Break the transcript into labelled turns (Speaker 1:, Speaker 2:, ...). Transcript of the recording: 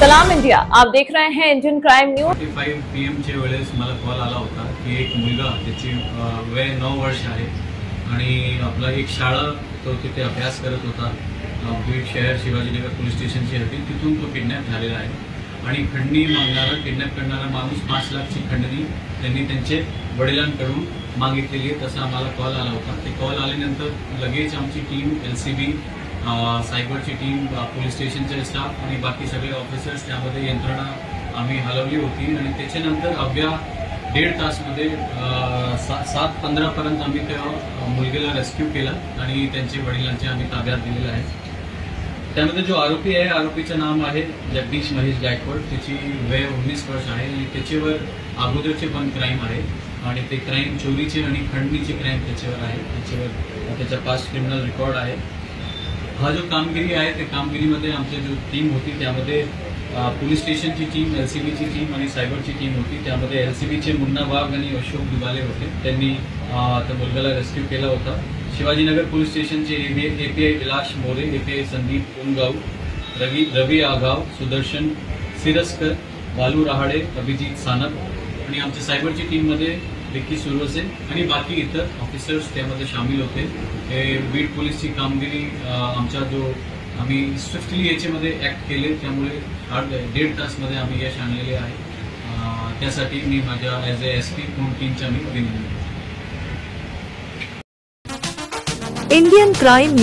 Speaker 1: सलाम इंडिया, आप देख रहे हैं इंडियन क्राइम न्यूज।
Speaker 2: 45 PM च्या वेळेस मला कॉल आला होता की एक मुलगा त्याची वय 9 वर्ष आहे आणि आपला एक शाळा तो तिथे अभ्यास करत होता। बीड शहर शिवाजीनगर पोलीस स्टेशनची होती, तिथून तो किडनॅप झालेला आहे आणि खंडणी मागणारा किडनॅप करणारा माणूस 5 लाखची खंडणी त्यांनी त्यांचे वडिलांकडून मागितलेली आहे, तसा आम्हाला कॉल आला होता। ते कॉल आल्यानंतर लगेच आमची टीम LCB सायबरची टीम पोलीस स्टेशनचे स्टाफ आणि बाकी सगळे ऑफिसर्स त्यामध्ये यंत्रणा आम्ही हलवली होती आणि त्याच्यानंतर अवघ्या 1.5 तासमध्ये 7:15 पर्यंत आम्ही त्या मुलगीला रेस्क्यू केला आणि त्यांचे वडिलांचे आम्ही ताब्यात दिलेले आहे। त्यामध्ये जो आरोपी आहे, आरोपीचं नाव आहे जगदीश महेश गायकवाड, त्याची वय 19 वर्ष आहे आणि त्याच्यावर अगोदरचे पण क्राईम आहे आणि ते क्राईम चोरीचे आणि खंडणीचे क्राईम त्याच्यावर आहे। त्याच्यावर त्याचा पास्ट क्रिमिनल रेकॉर्ड आहे। हा जो कामगिरी आहे त्या कामगिरीमध्ये आमची जो टीम होती त्यामध्ये पोलीस स्टेशनची टीम, LCBची टीम आणि सायबरची टीम होती। त्यामध्ये LCBचे मुन्ना वाघ आणि अशोक दुबाले होते, त्यांनी त्या मुलगाला रेस्क्यू केला होता। शिवाजीनगर पोलीस स्टेशनचे API विलास मोरे, API संदीप ओमगाव, रवी आगाव, सुदर्शन सिरस्कर, बालू रहाडे, अभिजित सानप आणि आमच्या सायबरची टीममध्ये विक्की सुरवसे आणि बाकी इतर ऑफिसर्स त्यामध्ये सामील होते। हे बीड पोलीसची कामगिरी आमचा जो आम्ही स्विफ्टली याच्यामध्ये ॲक्ट केले, त्यामुळे 1.5 तासमध्ये आम्ही यश आणलेले आहे। त्यासाठी मी माझ्या ॲज ए SP पूर्ण टीमच्या मी अभिनंदन।
Speaker 1: Indian crime